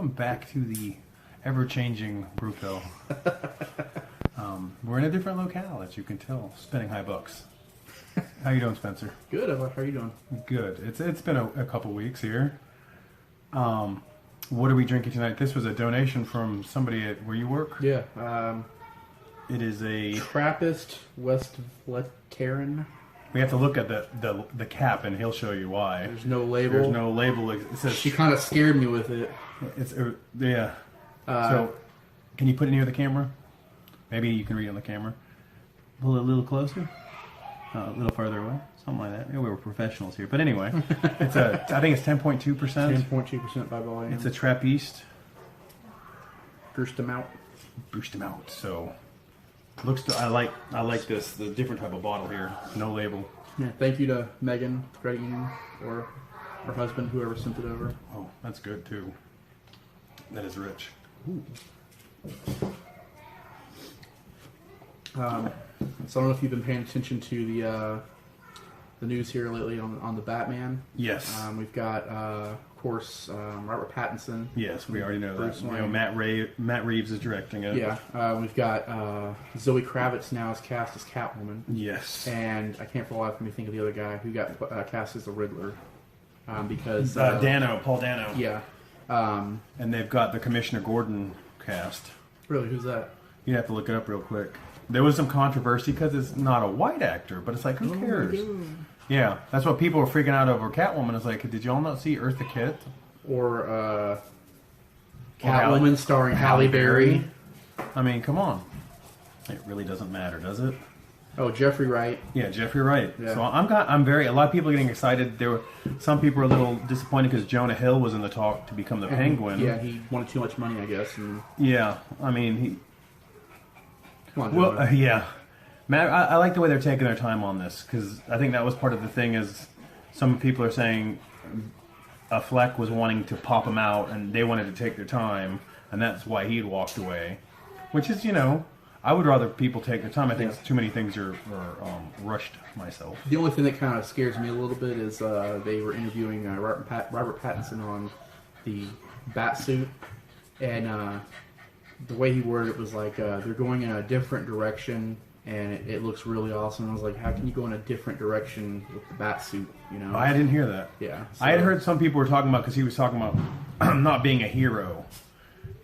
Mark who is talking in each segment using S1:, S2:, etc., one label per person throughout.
S1: welcome back to the ever-changing BrewPill. We're in a different locale, as you can tell, spending high bucks. How you doing, Spencer?
S2: Good. How are you doing?
S1: Good. It's been a couple weeks here. What are we drinking tonight? This was a donation from somebody at where you work?
S2: Yeah.
S1: It is a
S2: Trappist Westletarian.
S1: We have to look at the cap, and he'll show you why.
S2: There's no label.
S1: There's no label. It says
S2: she kind of scared me with it.
S1: It's yeah. So, can you put it near the camera? Maybe you can read it on the camera. Pull it a little closer, a little farther away, something like that. Yeah, we were professionals here, but anyway, I think it's 10.2%.
S2: 10.2% by volume.
S1: It's a Trappist.
S2: Boost them out.
S1: So, I like this. The different type of bottle here. No label.
S2: Yeah. Thank you to Megan, credit union, or her husband, whoever sent it over.
S1: Oh, that's good too. That is rich. Ooh.
S2: So I don't know if you've been paying attention to the news here lately on the Batman.
S1: Yes.
S2: We've got, of course, Robert Pattinson.
S1: Yes, we already know
S2: Bruce
S1: that.
S2: Wayne.
S1: Matt Reeves is directing it.
S2: Yeah. We've got Zoe Kravitz now is cast as Catwoman.
S1: Yes.
S2: And I can't for a life of me think of the other guy who got cast as the Riddler. Because
S1: Paul Dano.
S2: Yeah.
S1: And they've got the Commissioner Gordon cast.
S2: Really, who's that?
S1: You have to look it up real quick. There was some controversy because it's not a white actor, but it's like, who cares? Yeah, that's what people were freaking out over. Catwoman is like, did y'all not see Eartha Kitt?
S2: Or Catwoman starring Halle Berry.
S1: I mean, come on. It really doesn't matter, does it?
S2: Oh, Jeffrey Wright.
S1: Yeah, Jeffrey Wright.
S2: Yeah.
S1: So a lot of people are getting excited. Some people are a little disappointed because Jonah Hill was in the talk to become the Penguin.
S2: Yeah, he wanted too much money, I guess. And
S1: yeah, I mean,
S2: come on,
S1: yeah. Matt, I like the way they're taking their time on this because I think that was part of the thing. Is some people are saying Fleck was wanting to pop him out, and they wanted to take their time, and that's why he had walked away. Which is, I would rather people take their time. I think too many things are rushed myself.
S2: The only thing that kind of scares me a little bit is they were interviewing Robert Pattinson on the bat suit, and the way he worded it was like they're going in a different direction, and it looks really awesome. I was like, how can you go in a different direction with the bat suit?
S1: I didn't hear that.
S2: Yeah,
S1: I had heard some people were talking about because he was talking about not being a hero.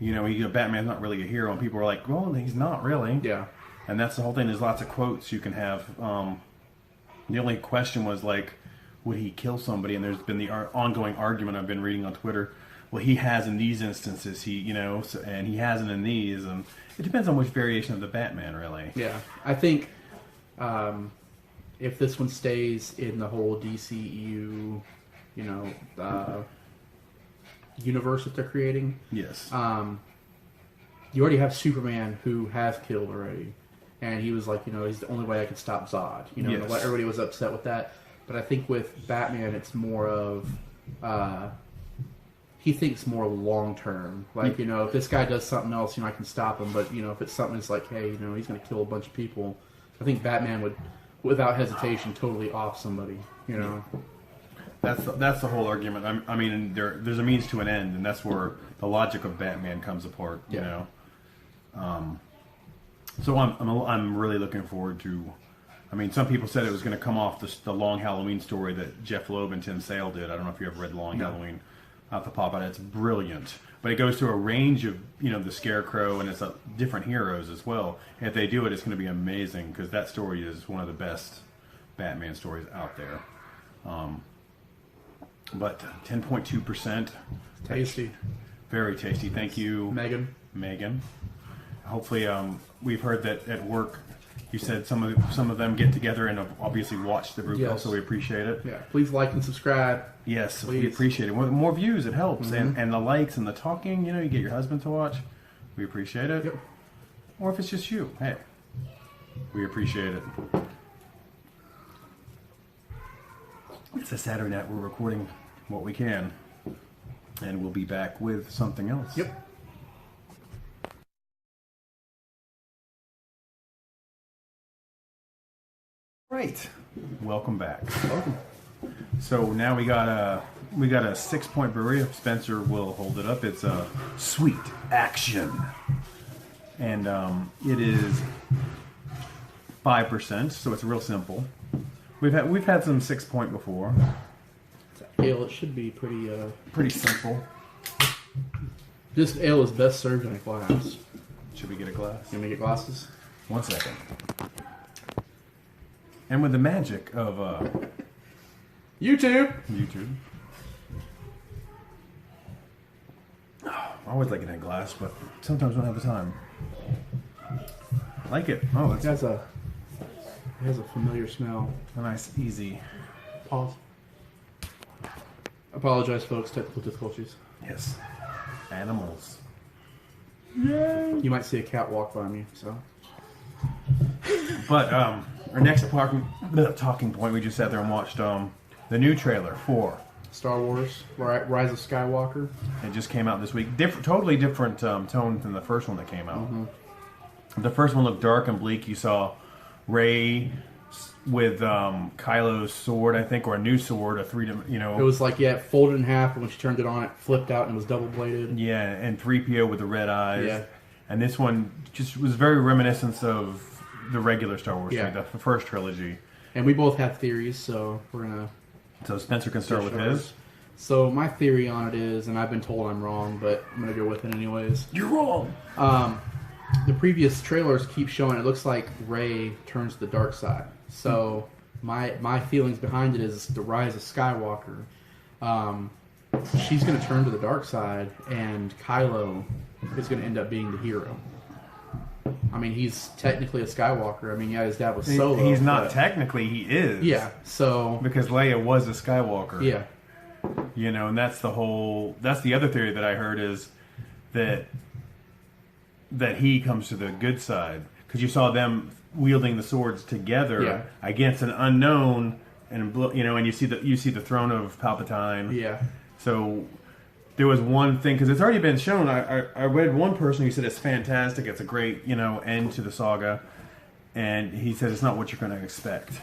S1: Batman's not really a hero, and people were like, well, he's not really.
S2: Yeah.
S1: And that's the whole thing. There's lots of quotes you can have. The only question was, like, would he kill somebody? And there's been the ongoing argument I've been reading on Twitter. Well, he has in these instances, and he hasn't in these. And it depends on which variation of the Batman, really.
S2: Yeah. I think if this one stays in the whole DCEU, universe that they're creating.
S1: Yes.
S2: You already have Superman who has killed already, and he was like, he's the only way I can stop Zod.
S1: Yes.
S2: Everybody was upset with that. But I think with Batman, it's more of he thinks more long term. Like, if this guy does something else, I can stop him. But if it's something that's like, hey, he's going to kill a bunch of people, I think Batman would, without hesitation, totally off somebody.
S1: That's the whole argument. I mean, there's a means to an end, and that's where the logic of Batman comes apart. So I'm really looking forward to. I mean, some people said it was going to come off the Long Halloween story that Jeff Loeb and Tim Sale did. I don't know if you ever read Long Halloween. Off the pop out, it's brilliant. But it goes through a range of the Scarecrow, and it's different heroes as well. And if they do it, it's going to be amazing because that story is one of the best Batman stories out there. But 10.2%.
S2: Tasty.
S1: Very tasty. Thank you,
S2: Megan.
S1: Hopefully, we've heard that at work, you said some of them get together and obviously watch the BrewPill, so we appreciate it.
S2: Yeah, please like and subscribe.
S1: Yes,
S2: please.
S1: We appreciate it. More views, it helps. And the likes and the talking, you get your husband to watch. We appreciate it.
S2: Yep.
S1: Or if it's just you, hey, we appreciate it. It's a Saturday night. We're recording what we can. And we'll be back with something else.
S2: Yep.
S1: Right. Welcome back.
S2: Welcome.
S1: So now we got a 6-point brewery. If Spencer will hold it up, it's a Sweet Action, and it is 5%. So it's real simple. We've had some 6-point before.
S2: It's ale. It should be
S1: Pretty simple.
S2: This ale is best served in a glass.
S1: Should we get a glass?
S2: You want me to get glasses?
S1: 1 second. And with the magic of
S2: YouTube.
S1: I always like it in a glass, but sometimes don't have the time. I like it. Oh,
S2: It has a familiar smell.
S1: a nice, easy.
S2: Pause. Apologize, folks. Technical difficulties.
S1: Yes. Animals.
S2: You might see a cat walk by me. So.
S1: But our next talking point, we just sat there and watched the new trailer for.
S2: Star Wars: Rise of Skywalker.
S1: It just came out this week. Totally different tone than the first one that came out.
S2: Mm-hmm.
S1: The first one looked dark and bleak. You saw Rey with Kylo's sword, I think, or a new sword,
S2: It was like, it folded in half, and when she turned it on, it flipped out and was double bladed.
S1: Yeah, and 3PO with the red eyes.
S2: Yeah.
S1: And this one just was very reminiscent of the regular Star Wars,
S2: Yeah.
S1: the first trilogy.
S2: And we both have theories, so we're gonna.
S1: So Spencer can start with his.
S2: So my theory on it is, and I've been told I'm wrong, but I'm gonna go with it anyways.
S1: You're wrong.
S2: The previous trailers keep showing it looks like Rey turns to the dark side. So my feelings behind it is the Rise of Skywalker. She's going to turn to the dark side, and Kylo is going to end up being the hero. I mean, he's technically a Skywalker. I mean, yeah, his dad was Solo.
S1: He's not technically, he is.
S2: Yeah, so...
S1: Because Leia was a Skywalker.
S2: Yeah.
S1: And that's the other theory that I heard is that he comes to the good side. Because you saw them wielding the swords together against an unknown, and you see the throne of Palpatine.
S2: Yeah.
S1: So there was one thing, because it's already been shown. I read one person who said it's fantastic. It's a great end to the saga, and he said it's not what you're going to expect.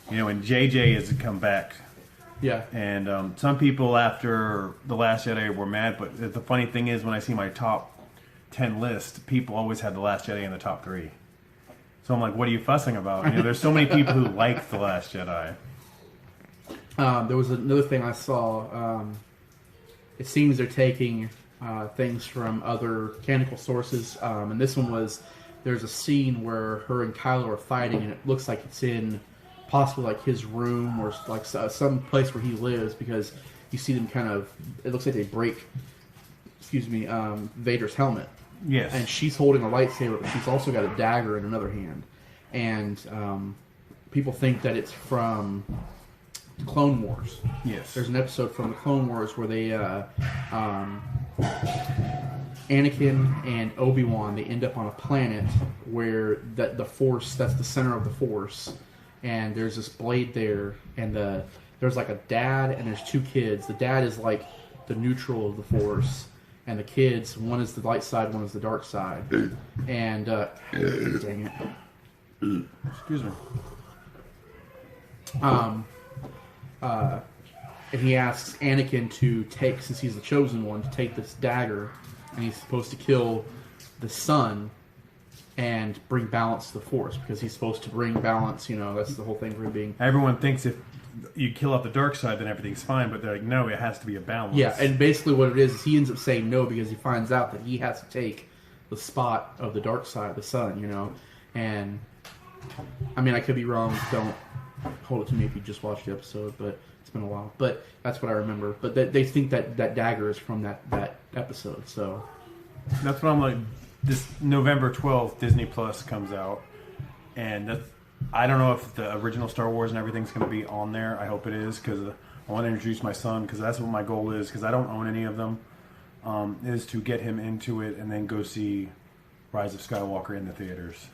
S1: And JJ has come back.
S2: Yeah.
S1: And some people after The Last Jedi were mad, but the funny thing is when I see my top 10 list, people always had The Last Jedi in the top 3. So I'm like, what are you fussing about? There's so many people who like The Last Jedi.
S2: There was another thing I saw. It seems they're taking things from other canonical sources. And this one was, there's a scene where her and Kylo are fighting, and it looks like it's in possibly like his room or like some place where he lives, because you see them it looks like they break, Vader's helmet.
S1: Yes.
S2: And she's holding a lightsaber, but she's also got a dagger in another hand. And people think that it's from the Clone Wars.
S1: Yes.
S2: There's an episode from the Clone Wars where they, Anakin and Obi-Wan, they end up on a planet where the Force, that's the center of the Force. And there's this blade there, and there's like a dad and there's 2 kids. The dad is like the neutral of the Force. And the kids, one is the light side, one is the dark side. And, dang it.
S1: Excuse me.
S2: And he asks Anakin to take, since he's the chosen one, to take this dagger, and he's supposed to kill the son and bring balance to the Force, because he's supposed to bring balance, that's the whole thing for him being...
S1: Everyone thinks if you kill off the dark side, then everything's fine, but they're like, no, it has to be a balance.
S2: Yeah, and basically what it is he ends up saying no, because he finds out that he has to take the spot of the dark side, the sun, and I mean, I could be wrong, don't hold it to me if you just watched the episode, but it's been a while, but that's what I remember. But they think that dagger is from that episode, so
S1: that's what I'm like. This November 12th, Disney Plus comes out, and I don't know if the original Star Wars and everything's going to be on there. I hope it is, because I want to introduce my son, because that's what my goal is, because I don't own any of them, is to get him into it and then go see Rise of Skywalker in the theaters.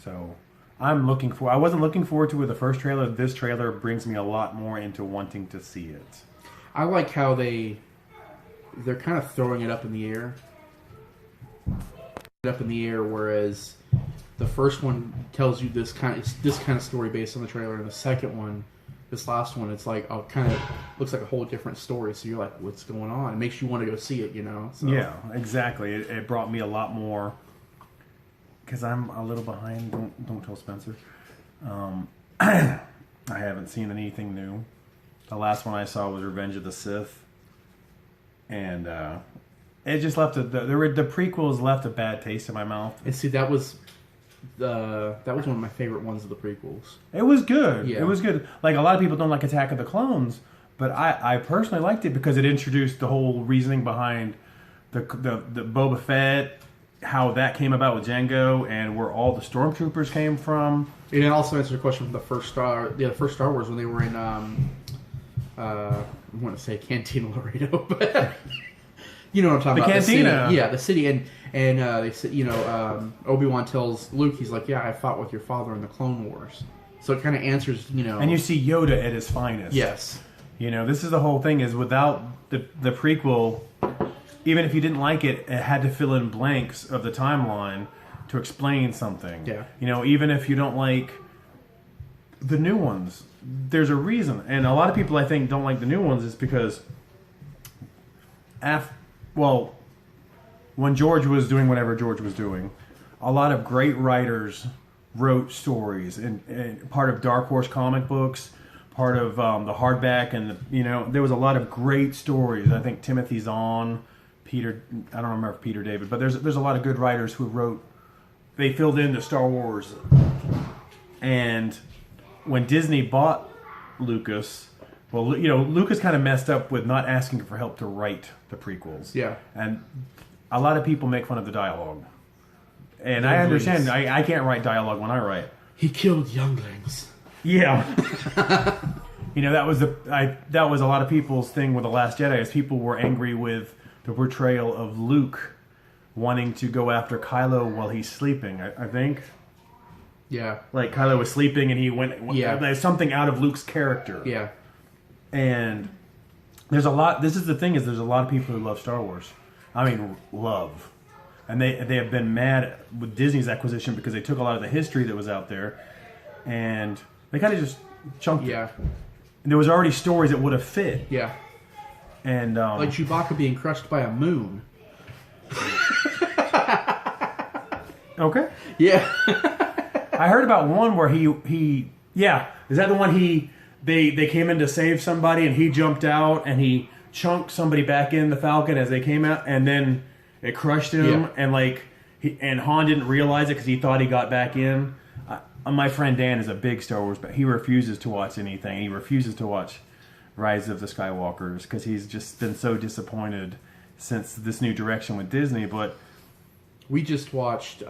S1: So I wasn't looking forward to it with the first trailer. This trailer brings me a lot more into wanting to see it.
S2: I like how they're kind of throwing it up in the air. Whereas the first one tells you this kind of story based on the trailer, and the second one this last one, it's like kind of looks like a whole different story. So you're like, what's going on? It makes you want to go see it, you know? So.
S1: Yeah, exactly. It brought me a lot more because I'm a little behind. Don't tell Spencer. I haven't seen anything new. The last one I saw was Revenge of the Sith, and it just left the prequels left a bad taste in my mouth.
S2: And see, that was one of my favorite ones of the prequels.
S1: It was good.
S2: Yeah.
S1: It was good. Like, a lot of people don't like Attack of the Clones, but I personally liked it because it introduced the whole reasoning behind the Boba Fett, how that came about with Jango, and where all the stormtroopers came from.
S2: And it also answers a question from the first Star Wars when they were in I want to say Cantina Laredo, but you know what I'm talking about.
S1: Cantina.
S2: The city. Yeah, the city, and they said, you know, Obi-Wan tells Luke, he's like, yeah, I fought with your father in the Clone Wars. So it kind of answers, you know.
S1: And you see Yoda at his finest.
S2: Yes.
S1: You know, this is the whole thing, is without the prequel, even if you didn't like it, it had to fill in blanks of the timeline to explain something.
S2: Yeah.
S1: You know, even if you don't like the new ones, there's a reason. And a lot of people, I think, don't like the new ones is because when George was doing whatever George was doing, a lot of great writers wrote stories, and part of Dark Horse comic books, part of the hardback, and there was a lot of great stories. I think Timothy Zahn, Peter, I don't remember if Peter David, but there's a lot of good writers who wrote. They filled in the Star Wars, and when Disney bought Lucas, well, Lucas kind of messed up with not asking for help to write the prequels.
S2: Yeah,
S1: and a lot of people make fun of the dialogue. And I understand. I can't write dialogue when I write.
S2: He killed younglings.
S1: Yeah. That was that was a lot of people's thing with The Last Jedi, is people were angry with the portrayal of Luke wanting to go after Kylo while he's sleeping, I think.
S2: Yeah.
S1: Like, Kylo was sleeping and he went... Yeah. There's something out of Luke's character.
S2: Yeah.
S1: And there's a lot... This is the thing, is there's a lot of people who love Star Wars. I mean, love. And they have been mad with Disney's acquisition because they took a lot of the history that was out there and they kind of just chunked it. And there was already stories that would have fit.
S2: Yeah.
S1: And
S2: like Chewbacca being crushed by a moon.
S1: Okay.
S2: Yeah.
S1: I heard about one where he is that the one they came in to save somebody and he jumped out and he chunked somebody back in the Falcon as they came out, and then it crushed him, and and Han didn't realize it because he thought he got back in. My friend Dan is a big Star Wars, but he refuses to watch anything. He refuses to watch Rise of the Skywalkers because he's just been so disappointed since this new direction with Disney. But
S2: we just watched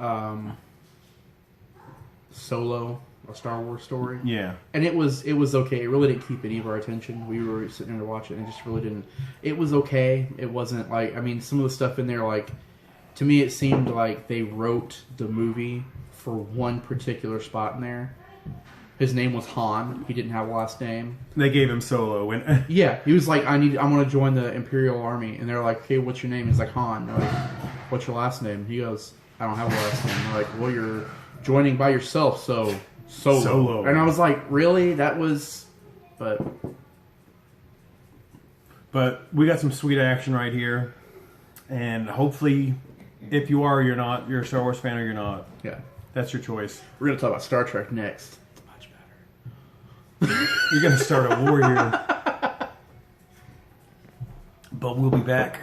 S2: Solo, a Star Wars story.
S1: Yeah.
S2: And it was okay. It really didn't keep any of our attention. We were sitting there to watch it, and it just really didn't. It was okay. It wasn't like, I mean, some of the stuff in there, like, to me it seemed like they wrote the movie for one particular spot in there. His name was Han. He didn't have a last name.
S1: They gave him Solo.
S2: Yeah, he was like, I want to join the Imperial Army. And they're like, okay, what's your name? He's like, Han. They're like, what's your last name? He goes, I don't have a last name. They're like, well, you're joining by yourself, so Solo. And I was like, really? That was...
S1: But we got some sweet action right here. And hopefully, if you are or you're not, you're a Star Wars fan or you're not.
S2: Yeah.
S1: That's your choice.
S2: We're going to talk about Star Trek next. It's much better.
S1: You're going to start a war here. But we'll be back.